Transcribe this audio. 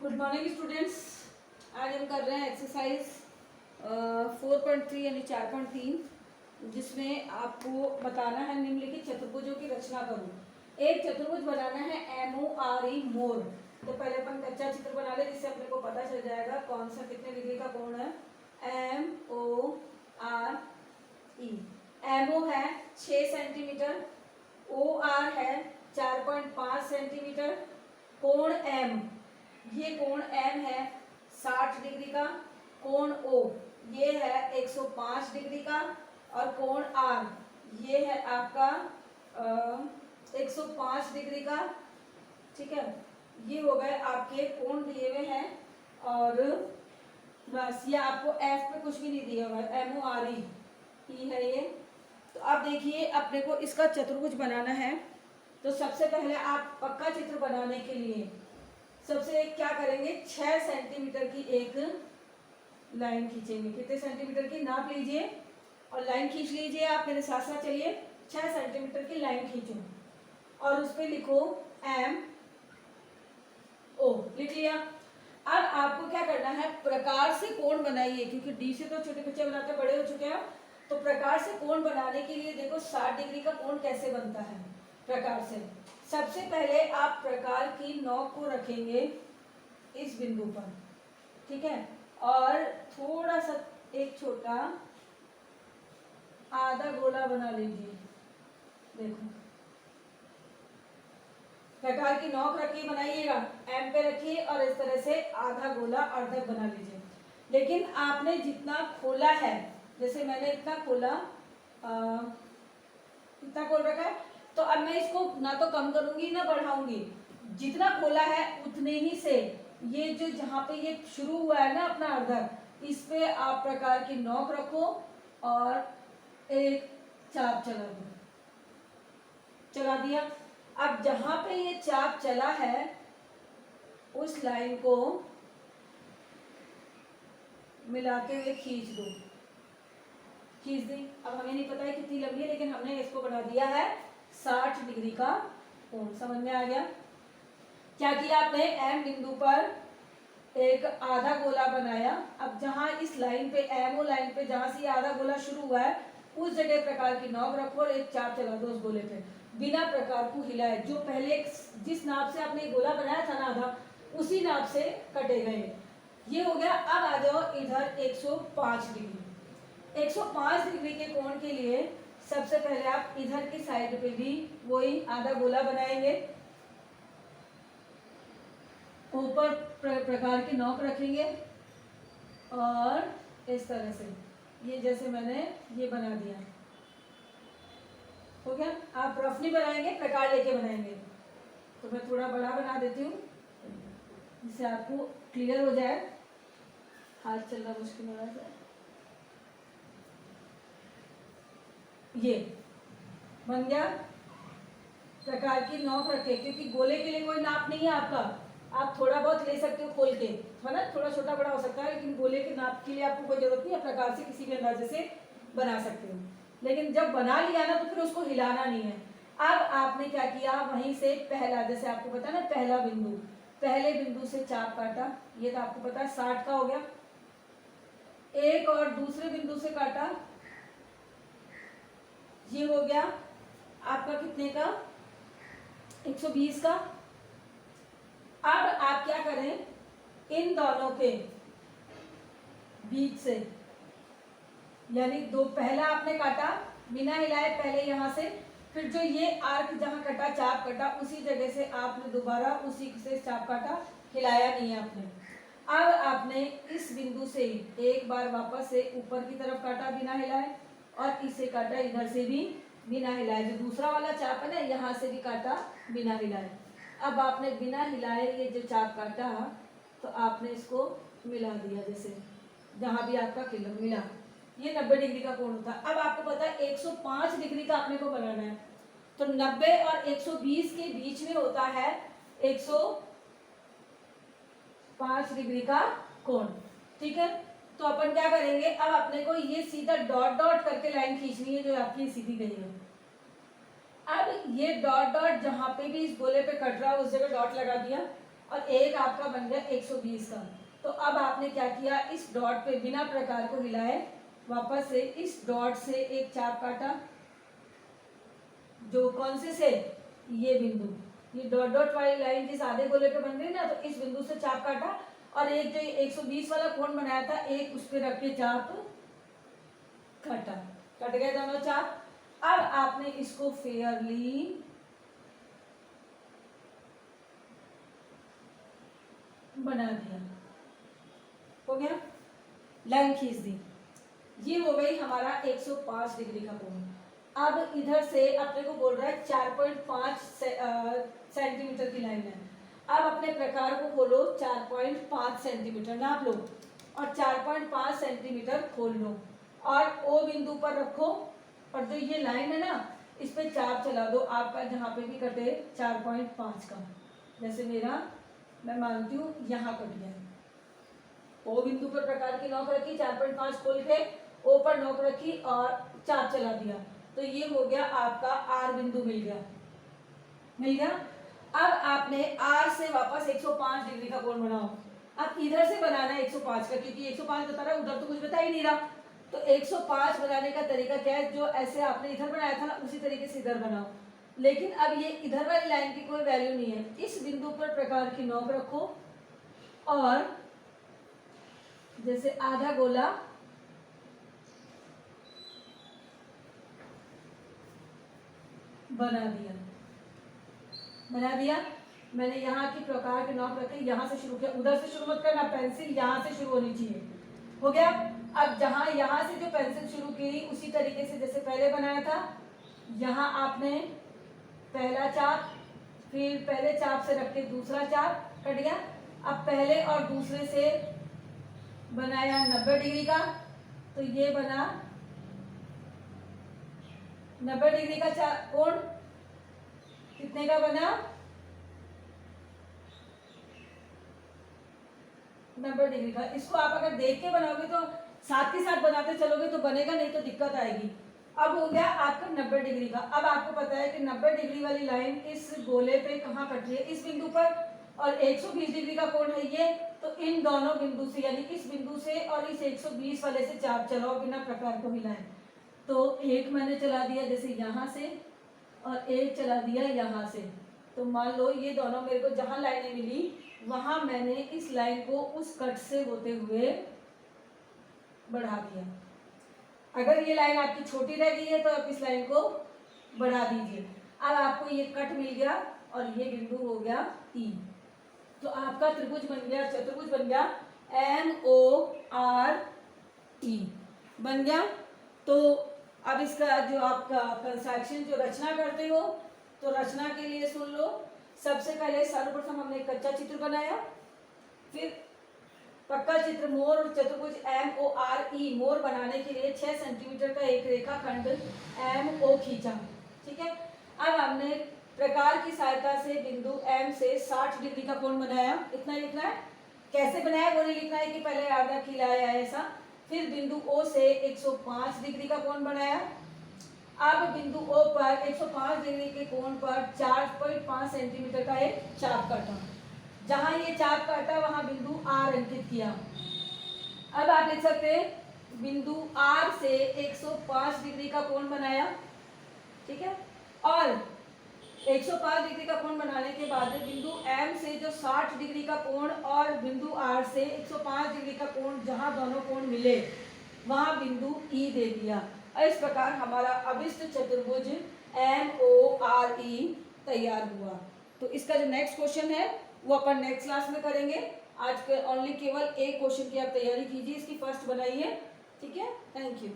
Good morning students. आज हम कर रहे हैं एक्सरसाइज 4.3 यानी 4.3, जिसमें आपको बताना है निम्नलिखित चतुर्भुजों की रचना करो। एक चतुर्भुज बनाना है MORE मोर। तो पहले अपन कच्चा चित्र बना ले, जिससे अपने को पता चल जाएगा कौन सा कितने डिग्री का कोण है। MORE। MO है 6 सेंटीमीटर, OR है 4.5 सेंटीमीटर। कोण M, ये कोण M है 60 डिग्री का। कोण O ये है 105 डिग्री का। और कोण R ये है आपका 105 डिग्री का। ठीक है, ये हो गए आपके कोण दिए हुए हैं। और बस ये आपको F पे कुछ भी नहीं दिया हुआ है, MORE है ये। तो अब देखिए अपने को इसका चतुर्भुज बनाना है। तो सबसे पहले आप पक्का चित्र बनाने के लिए सबसे क्या करेंगे, 6 सेंटीमीटर की एक लाइन खींचेंगे। कितने सेंटीमीटर की नाप लीजिए और लाइन खींच लीजिए। आप मेरे साथ साथ चलिए, 6 सेंटीमीटर की लाइन खींचो और उस पर लिखो MO। लिख लिया। अब आपको क्या करना है, प्रकार से कोण बनाइए, क्योंकि डी से तो छोटे बच्चे बनाते बड़े हो चुके हैं। तो प्रकार से कोण बनाने के लिए देखो 60 डिग्री का कोण कैसे बनता है प्रकार से। सबसे पहले आप प्रकार की नोक को रखेंगे इस बिंदु पर, ठीक है, और थोड़ा सा एक छोटा आधा गोला बना लीजिए। देखो प्रकार की नोक रखिए, बनाइएगा, एम पे रखिए और इस तरह से आधा गोला अर्धक बना लीजिए। लेकिन आपने जितना खोला है, जैसे मैंने इतना खोला, इतना खोल रखा है, तो अब मैं इसको ना तो कम करूंगी ना बढ़ाऊंगी। जितना खोला है उतने ही से ये जो जहां पे ये शुरू हुआ है ना अपना अर्धक, इस पे आप प्रकार की नोक रखो और एक चाप चला दो। चला दिया। अब जहां पे ये चाप चला है उस लाइन को मिलाते हुए खींच दो। खींच दी। अब हमें नहीं पता है कितनी लंबी है, लेकिन हमने इसको बना दिया है 60 डिग्री का कोण। समझ में आ गया? क्या किया आपने, एम बिंदु पर एक आधा गोला बनाया। अब जहां इस लाइन पे, एमओ लाइन पे जहां से आधा गोला शुरू हुआ है, उस जगह प्रकार की नोक रखो और एक चाप चला दो उस गोले पे, बिना प्रकार को हिलाए। जो पहले जिस नाप से आपने गोला बनाया था ना आधा, उसी नाप से कटेगा ये हो गया। अब आ जाओ इधर 105 डिग्री। 105 डिग्री के कोण के लिए सबसे पहले आप इधर की साइड पे भी वही आधा गोला बनाएंगे, ऊपर प्रकार की नोक रखेंगे और इस तरह से ये जैसे मैंने ये बना दिया। हो गया? आप रफ नहीं बनाएंगे, प्रकार लेके बनाएंगे। तो मैं थोड़ा बड़ा बना देती हूँ जिससे आपको क्लियर हो जाए। हाथ चलना मुश्किल हो रहा है। ये बन गया। प्रकार की नोक रखे, क्योंकि गोले के लिए कोई नाप नहीं है आपका, आप थोड़ा बहुत ले सकते हो खोल के, है ना, थोड़ा छोटा बड़ा हो सकता है, लेकिन गोले के नाप के लिए आपको कोई जरूरत नहीं है। प्रकार से किसी भी अंदाजे से बना सकते हो, लेकिन जब बना लिया ना तो फिर उसको हिलाना नहीं है। अब आपने क्या किया, वहीं से पहला, जैसे आपको पता है ना, पहला बिंदु, पहले बिंदु से चाप काटा। ये तो आपको पता है 60 का हो गया। एक और दूसरे बिंदु से काटा, ये हो गया आपका कितने का, 120 का। अब आप क्या करें, इन दोनों के बीच से, यानी दो, पहला आपने काटा बिना हिलाए पहले यहां से, फिर जो ये आर्क जहां कटा, चाप कटा, उसी जगह से आपने दोबारा उसी से चाप काटा, हिलाया नहीं है आपने। अब आपने इस बिंदु से एक बार वापस से ऊपर की तरफ काटा बिना हिलाए, और इसे काटा इधर से भी बिना हिलाए। जो दूसरा वाला चाप है ना, यहाँ से भी काटा बिना हिलाए। अब आपने बिना हिलाए ये जो चाप काटा, तो आपने इसको मिला दिया, जैसे जहां भी आपका किलो मिला। ये 90 डिग्री का कोण होता है। अब आपको पता है 105 डिग्री का आपने को बनाना है, तो 90 और 120 के बीच में होता है 105 डिग्री का कोण। ठीक है, तो अपन क्या करेंगे, अब अपने को ये सीधा डॉट डॉट करके लाइन खींचनी है जो आपकी सीधी गई है। अब ये डॉट डॉट जहां पे भी इस गोले पे कट रहा है उस जगह डॉट लगा दिया। और एक आपका बन गया 120 का। तो अब आपने क्या किया, इस डॉट पे बिना प्रकार को हिलाए वापस से इस डॉट से एक चाप काटा, जो कौन से ये बिंदु, ये डॉट डॉट वाली लाइन जिस आधे गोले पे बन रही ना, तो इस बिंदु से चाप काटा और एक जो 120 वाला कोण बनाया था एक उस पे रख के चाप काटा, कट गए दोनों चाप। अब आपने इसको फेयरली बना दिया, हो गया, लाइन खींच दी, ये हो गई हमारा 105 डिग्री का कोण। अब इधर से अपने को बोल रहा है 4.5 सेंटीमीटर की लाइन है। अब अपने प्रकार को खोलो, 4.5 सेंटीमीटर नाप लो और 4.5 सेंटीमीटर खोल लो और ओ बिंदु पर रखो और जो ये लाइन है ना इस पे चाप चला दो आपका, जहाँ पे भी कटे 4.5 का। जैसे मेरा मैं मानती हूँ यहाँ कट गया, ओ बिंदु पर प्रकार की नोक रखी, 4.5 खोल के ओ पर नोक रखी और चाप चला दिया, तो ये हो गया आपका आर बिंदु मिल गया, मिल गया। अब आपने आर से वापस 105 डिग्री का कोण बनाओ। अब इधर से बनाना है 105 का, क्योंकि 105 बता रहा है, उधर तो कुछ बता ही नहीं रहा। तो 105 बनाने का तरीका क्या है, जो ऐसे आपने इधर बनाया था ना उसी तरीके से इधर बनाओ। लेकिन अब ये इधर वाली लाइन की कोई वैल्यू नहीं है, इस बिंदु पर प्रकार की नोक रखो और जैसे आधा गोला बना दिया, बना दिया। मैंने यहाँ की प्रकार के नोक रखे, यहाँ से शुरू किया, उधर से शुरू मत करना, पेंसिल यहाँ से शुरू होनी चाहिए, हो गया। अब जहाँ यहाँ से जो पेंसिल शुरू की उसी तरीके से जैसे पहले बनाया था, यहाँ आपने पहला चाप, फिर पहले चाप से रख के दूसरा चाप कट गया। अब पहले और दूसरे से बनाया 90 डिग्री का, तो ये बना 90 डिग्री का कोण, कितने का बना 90 डिग्री का। इसको आप अगर देख के बनाओगे तो साथ के साथ बनाते चलोगे तो बनेगा, नहीं तो दिक्कत आएगी। अब हो गया आपका 90 डिग्री का। अब आपको पता है कि 90 डिग्री वाली लाइन इस गोले पे कहाँ कट रही है, इस बिंदु पर, और 120 डिग्री का कोण है ये, तो इन दोनों बिंदु से यानी इस बिंदु से और इस 120 वाले से चाप चलाओ बिना प्रकार को हिलाए। तो एक मैंने चला दिया जैसे यहाँ से और एक चला दिया यहाँ से, तो मान लो ये दोनों मेरे को जहाँ लाइनें मिली वहां मैंने इस लाइन को उस कट से होते हुए बढ़ा दिया। अगर ये लाइन आपकी छोटी रह गई है तो आप इस लाइन को बढ़ा दीजिए। अब आपको ये कट मिल गया और ये बिंदु हो गया E, तो आपका त्रिभुज बन गया, चतुर्भुज बन गया MORE बन गया। तो अब इसका जो आपका कंस्ट्रक्शन जो रचना करते हो तो रचना के लिए सुन लो। सबसे पहले सर्वप्रथम हमने कच्चा चित्र बनाया, फिर पक्का चित्र मोर और चतुर्भुज MORE मोर बनाने के लिए 6 सेंटीमीटर का एक रेखाखंड MO खींचा, ठीक है। अब हमने प्रकार की सहायता से बिंदु M से 60 डिग्री का कोण बनाया, इतना ही लिखना है। कैसे बनाया वो नहीं लिखना है कि पहले आधा खिलाया ऐसा। फिर बिंदु O से 105 डिग्री का कोण बनाया। अब बिंदु O पर 105 डिग्री के कोण पर 4.5 सेंटीमीटर का एक चाप काटा, जहां ये चाप काटा वहां बिंदु R अंकित किया। अब आप लिख सकते हैं बिंदु R से 105 डिग्री का कोण बनाया, ठीक है। और 105 डिग्री का कोण बनाने के बाद बिंदु M से जो 60 डिग्री का कोण और बिंदु R से 105 डिग्री का कोण जहां दोनों कोण मिले वहां बिंदु E दे दिया। इस प्रकार हमारा अभिष्ट चतुर्भुज MORE तैयार हुआ। तो इसका जो नेक्स्ट क्वेश्चन है वो अपन नेक्स्ट क्लास में करेंगे। आज के ओनली केवल एक क्वेश्चन की आप तैयारी कीजिए, इसकी फर्स्ट बनाइए, ठीक है। Thank you.